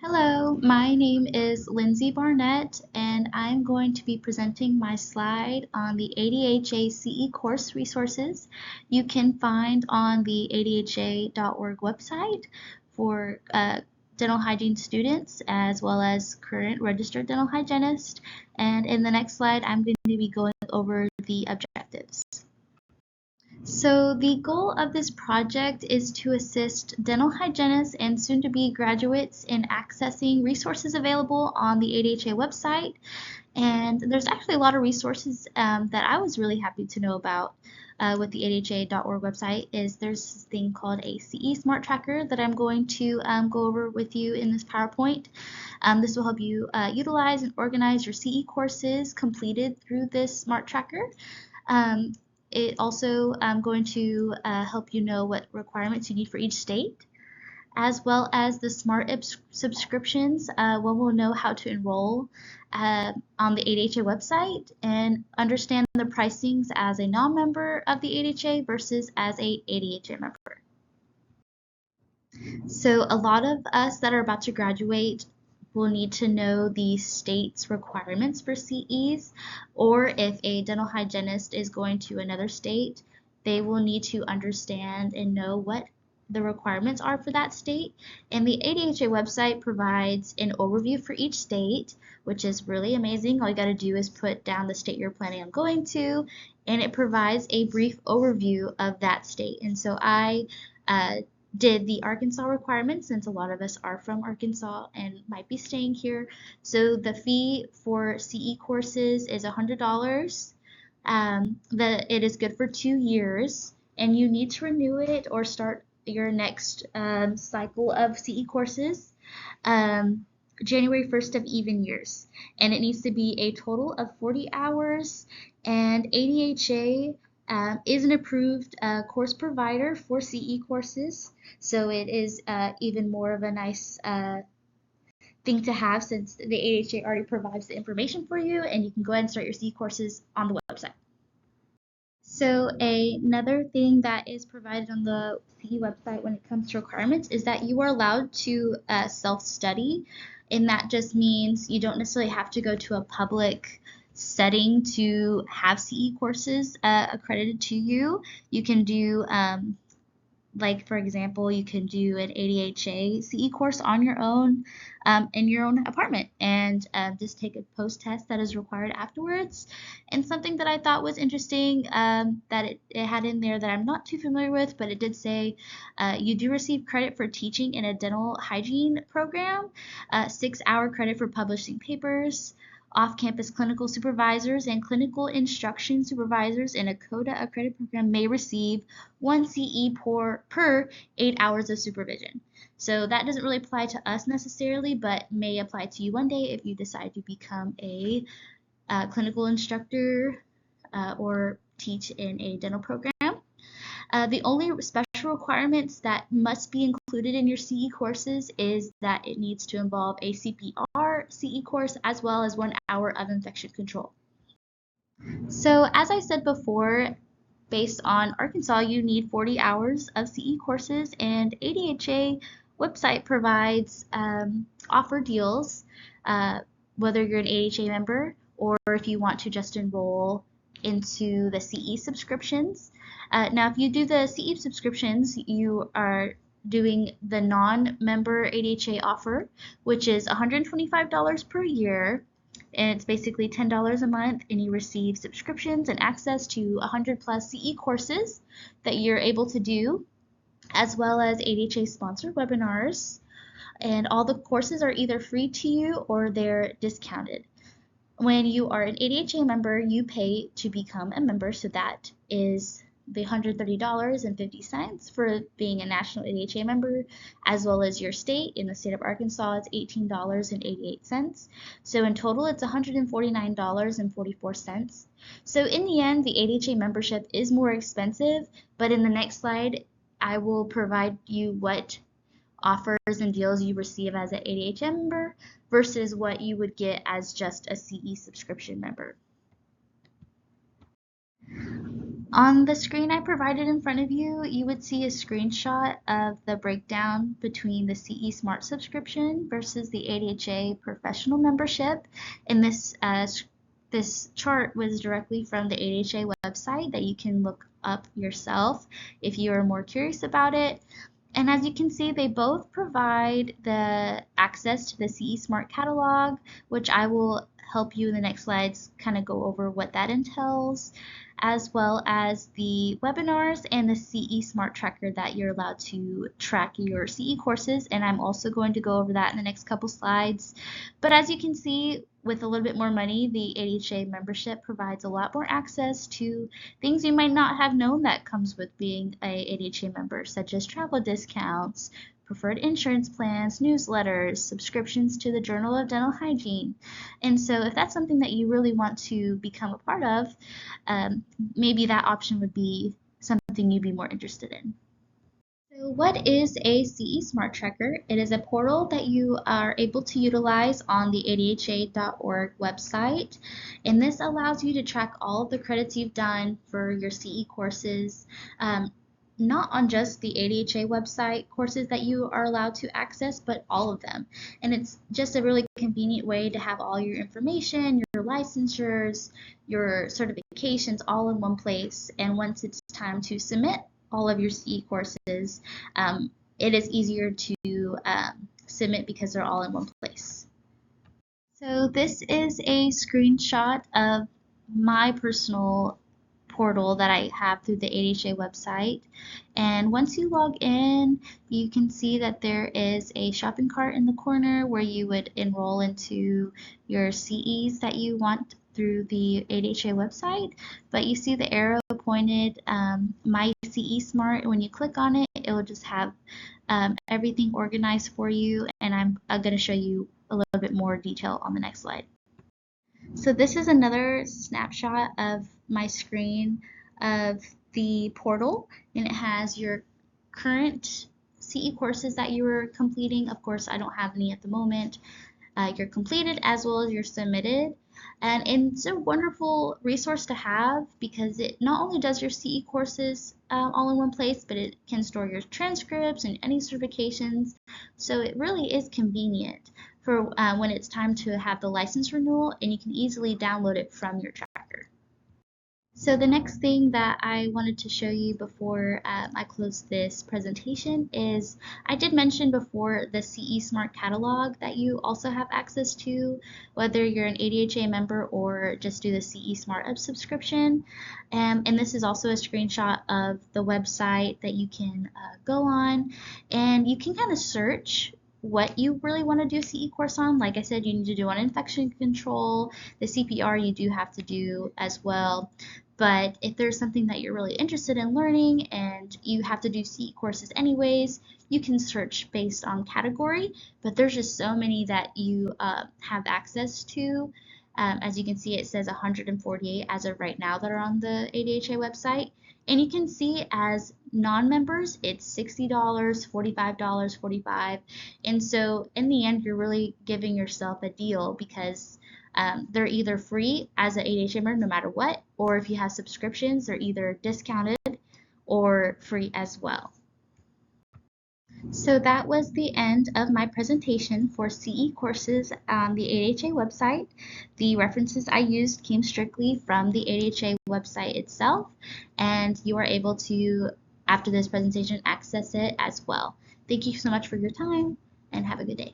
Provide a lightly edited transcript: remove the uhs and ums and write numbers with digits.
Hello, my name is Lindsay Barnett, and I'm going to be presenting my slide on the ADHA CE course resources you can find on the adha.org website for dental hygiene students as well as current registered dental hygienists. And in the next slide, I'm going to be going over the objectives. So the goal of this project is to assist dental hygienists and soon-to-be graduates in accessing resources available on the ADHA website. And there's actually a lot of resources that I was really happy to know about with the ADHA.org website. There's this thing called a CE Smart Tracker that I'm going to go over with you in this PowerPoint. This will help you utilize and organize your CE courses completed through this Smart Tracker. It also going to help you know what requirements you need for each state, as well as the smart subscriptions. One will know how to enroll on the ADHA website and understand the pricings as a non-member of the ADHA versus as a ADHA member. So a lot of us that are about to graduate will need to know the state's requirements for CEs, or if a dental hygienist is going to another state, they will need to understand and know what the requirements are for that state. And the ADHA website provides an overview for each state, which is really amazing. All you got to do is put down the state you're planning on going to, and it provides a brief overview of that state. And so I did the Arkansas requirements, since a lot of us are from Arkansas and might be staying here. So the fee for CE courses is $100. It is good for 2 years, and you need to renew it or start your next cycle of CE courses January 1st of even years. And it needs to be a total of 40 hours, and ADHA is an approved course provider for CE courses, so it is even more of a nice thing to have, since the ADHA already provides the information for you, and you can go ahead and start your CE courses on the website. So another thing that is provided on the CE website when it comes to requirements is that you are allowed to self-study, and that just means you don't necessarily have to go to a public setting to have CE courses accredited to you. You can do, like for example, you can do an ADHA CE course on your own in your own apartment, and just take a post test that is required afterwards. And something that I thought was interesting that it had in there that I'm not too familiar with, but it did say you do receive credit for teaching in a dental hygiene program, 6-hour credit for publishing papers. Off-campus clinical supervisors and clinical instruction supervisors in a CODA accredited program may receive 1 CE per 8 hours of supervision. So that doesn't really apply to us necessarily, but may apply to you one day if you decide to become a clinical instructor or teach in a dental program. The only special requirements that must be included in your CE courses is that it needs to involve a CPR CE course as well as 1 hour of infection control. So as I said before, based on Arkansas, you need 40 hours of CE courses, and ADHA website provides offer deals, whether you're an ADHA member or if you want to just enroll into the CE subscriptions. Now, if you do the CE subscriptions, you are doing the non-member ADHA offer, which is $125 per year, and it's basically $10 a month, and you receive subscriptions and access to 100 plus CE courses that you're able to do, as well as ADHA sponsored webinars. And all the courses are either free to you or they're discounted. When you are an ADHA member, you pay to become a member, so that is the $130.50 for being a national ADHA member, as well as your state. In the state of Arkansas, it's $18.88. So in total, it's $149.44. So in the end, the ADHA membership is more expensive, but in the next slide, I will provide you what offers and deals you receive as an ADHA member versus what you would get as just a CE subscription member. On the screen I provided in front of you, you would see a screenshot of the breakdown between the CE Smart subscription versus the ADHA professional membership. And this chart was directly from the ADHA website that you can look up yourself if you are more curious about it. And as you can see, they both provide the access to the CE Smart catalog, which I will help you in the next slides kind of go over what that entails, as well as the webinars and the CE Smart Tracker that you're allowed to track your CE courses. And I'm also going to go over that in the next couple slides. But as you can see, with a little bit more money, the ADHA membership provides a lot more access to things you might not have known that comes with being a ADHA member, such as travel discounts, preferred insurance plans, newsletters, subscriptions to the Journal of Dental Hygiene. And so if that's something that you really want to become a part of, maybe that option would be something you'd be more interested in. So what is a CE Smart Tracker? It is a portal that you are able to utilize on the adha.org website, and this allows you to track all of the credits you've done for your CE courses, not on just the ADHA website courses that you are allowed to access, but all of them. And it's just a really convenient way to have all your information, your licensures, your certifications all in one place. And once it's time to submit all of your CE courses, it is easier to submit because they're all in one place. So this is a screenshot of my personal portal that I have through the ADHA website. And once you log in, you can see that there is a shopping cart in the corner where you would enroll into your CEs that you want through the ADHA website. But you see the arrow pointed, My CE Smart. When you click on it, it will just have everything organized for you. And I'm going to show you a little bit more detail on the next slide. So this is another snapshot of my screen of the portal, and it has your current CE courses that you are completing. Of course, I don't have any at the moment. Your completed as well as your submitted. And it's a wonderful resource to have because it not only does your CE courses all in one place, but it can store your transcripts and any certifications. So it really is convenient for when it's time to have the license renewal, and you can easily download it from your tracker. So the next thing that I wanted to show you before I close this presentation is I did mention before the CE Smart catalog that you also have access to, whether you're an ADHA member or just do the CE Smart Up subscription. And this is also a screenshot of the website that you can go on, and you can kind of search what you really want to do a CE course on. Like I said, you need to do on infection control. The CPR you do have to do as well. But if there's something that you're really interested in learning and you have to do CE courses anyways, you can search based on category. But there's just so many that you have access to. As you can see, it says 148 as of right now that are on the ADHA website. And you can see as non-members, it's $60, $45, $45. And so in the end, you're really giving yourself a deal because they're either free as an ADHA member no matter what, or if you have subscriptions, they're either discounted or free as well. So that was the end of my presentation for CE courses on the ADHA website. The references I used came strictly from the ADHA website itself, and you are able to, after this presentation, access it as well. Thank you so much for your time, and have a good day.